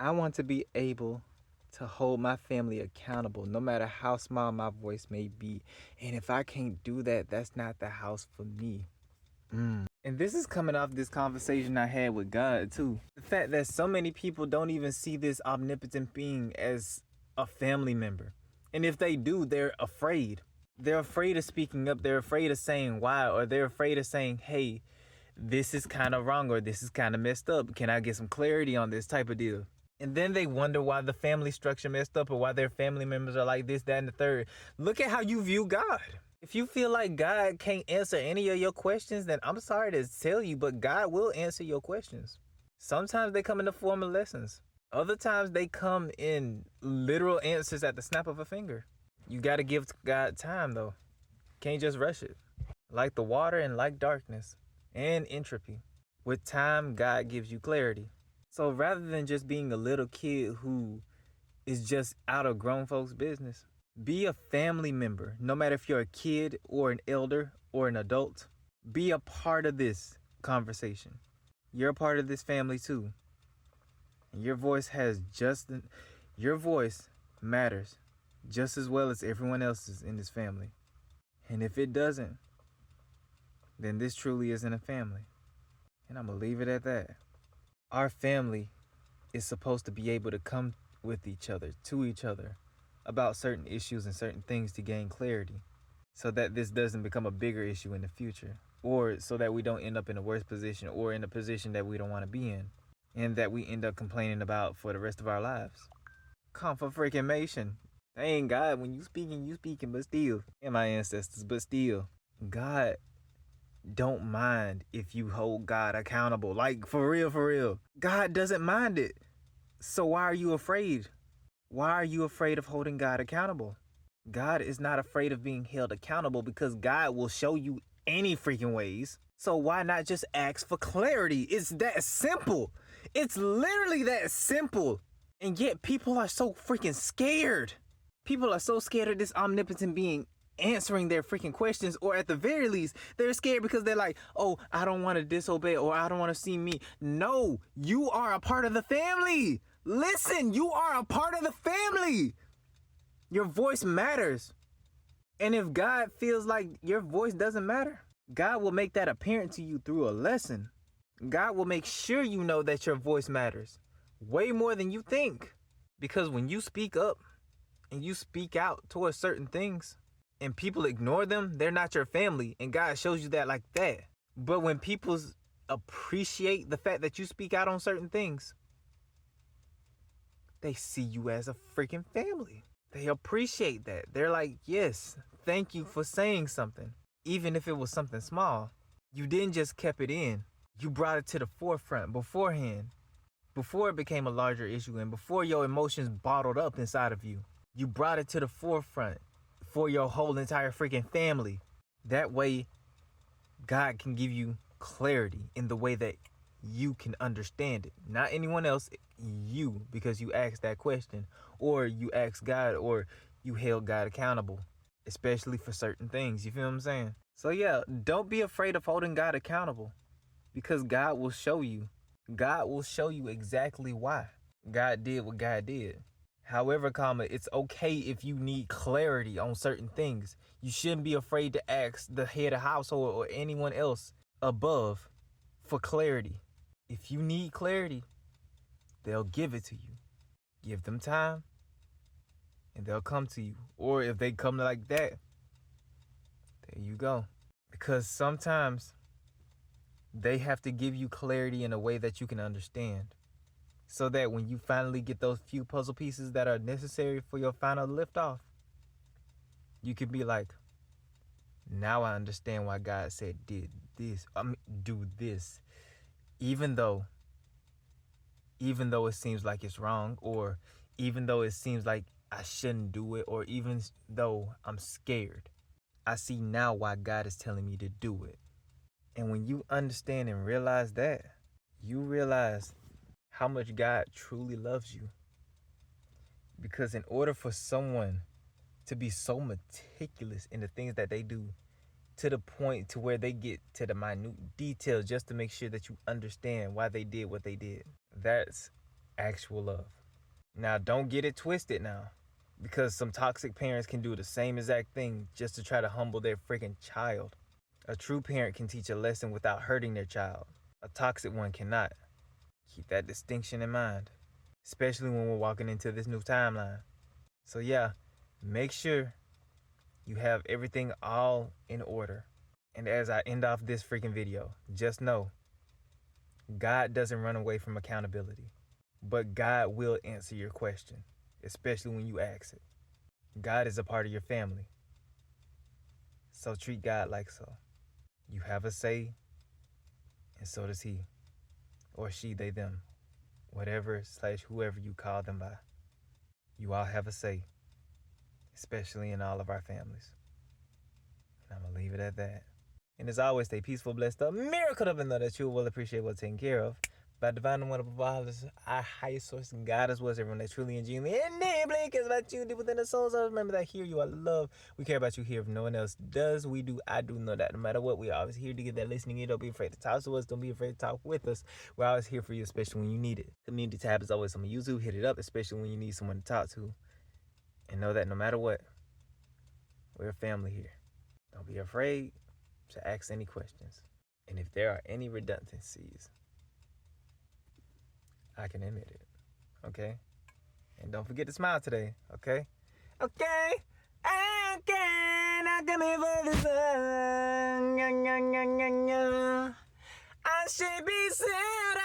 I want to be able to hold my family accountable, no matter how small my voice may be. And if I can't do that, that's not the house for me. And this is coming off this conversation I had with God, too. The fact that so many people don't even see this omnipotent being as a family member. And if they do, they're afraid. They're afraid of speaking up. They're afraid of saying why, or they're afraid of saying, hey, this is kind of wrong, or this is kind of messed up. Can I get some clarity on this type of deal? And then they wonder why the family structure messed up, or why their family members are like this, that, and the third. Look at how you view God. If you feel like God can't answer any of your questions, then I'm sorry to tell you, but God will answer your questions. Sometimes they come in the form of lessons. Other times they come in literal answers at the snap of a finger. You got to give God time, though. Can't just rush it. Like the water and like darkness and entropy. With time, God gives you clarity. So rather than just being a little kid who is just out of grown folks' business, be a family member, no matter if you're a kid or an elder or an adult. Be a part of this conversation. You're a part of this family too. And your voice matters just as well as everyone else's in this family. And if it doesn't, then this truly isn't a family. And I'm going to leave it at that. Our family is supposed to be able to come with each other, to each other, about certain issues and certain things to gain clarity, so that this doesn't become a bigger issue in the future, or so that we don't end up in a worse position or in a position that we don't want to be in, and that we end up complaining about for the rest of our lives. Confirmation. Dang, God, when you speaking, but still. And my ancestors, but still. God don't mind if you hold God accountable. Like, for real. God doesn't mind it. So why are you afraid? Why are you afraid of holding God accountable? God is not afraid of being held accountable because God will show you any freaking ways. So why not just ask for clarity? It's that simple. It's literally that simple. And yet people are so freaking scared. People are so scared of this omnipotent being answering their freaking questions, or at the very least, they're scared because they're like, oh, I don't want to disobey, or I don't want to see me. No, you are a part of the family. Listen, you are a part of the family. Your voice matters. And if God feels like your voice doesn't matter, God will make that apparent to you through a lesson. God will make sure you know that your voice matters way more than you think. Because when you speak up and you speak out towards certain things and people ignore them, they're not your family. And God shows you that like that. But when people appreciate the fact that you speak out on certain things, they see you as a freaking family. They appreciate that. They're like, yes, thank you for saying something. Even if it was something small. You didn't just keep it in. You brought it to the forefront beforehand. Before it became a larger issue and before your emotions bottled up inside of you. You brought it to the forefront for your whole entire freaking family. That way, God can give you clarity in the way that you can understand it. Not anyone else, you, because you asked that question, or you asked God, or you held God accountable, especially for certain things. You feel what I'm saying? So yeah, don't be afraid of holding God accountable, because God will show you. God will show you exactly why God did what God did. However, it's okay if you need clarity on certain things. You shouldn't be afraid to ask the head of household or anyone else above for clarity. If you need clarity, they'll give it to you. Give them time, and they'll come to you. Or if they come like that, there you go. Because sometimes they have to give you clarity in a way that you can understand. So that when you finally get those few puzzle pieces that are necessary for your final liftoff, you can be like, now I understand why God said do this. Even though it seems like it's wrong, or even though it seems like I shouldn't do it, or even though I'm scared, I see now why God is telling me to do it. And when you understand and realize that, you realize how much God truly loves you. Because in order for someone to be so meticulous in the things that they do, to the point to where they get to the minute details just to make sure that you understand why they did what they did, that's actual love. Now, don't get it twisted now, because some toxic parents can do the same exact thing just to try to humble their freaking child. A true parent can teach a lesson without hurting their child. A toxic one cannot. Keep that distinction in mind, especially when we're walking into this new timeline. So yeah, make sure you have everything all in order. And as I end off this freaking video, just know God doesn't run away from accountability, but God will answer your question, especially when you ask it. God is a part of your family, so treat God like so. You have a say, and so does he, or she, they, them, whatever/whoever you call them by. You all have a say, especially in all of our families. And I'm going to leave it at that. And as always, stay peaceful, blessed up, miracle up, and know that you will appreciate what's taken care of. By divine and wonderful all is our highest source, and God is was everyone that truly and genuinely and deeply cares about you deep within the souls of. Remember that here you are loved. We care about you here if no one else does. We do. I do know that no matter what, we're always here to get that listening ear. Don't be afraid to talk to us. Don't be afraid to talk with us. We're always here for you, especially when you need it. Community tab is always on YouTube. Hit it up, especially when you need someone to talk to. And know that no matter what, we're a family here. Don't be afraid to ask any questions. And if there are any redundancies, I can admit it, okay? And don't forget to smile today, okay? Okay, now come here for the sun. I should be sad.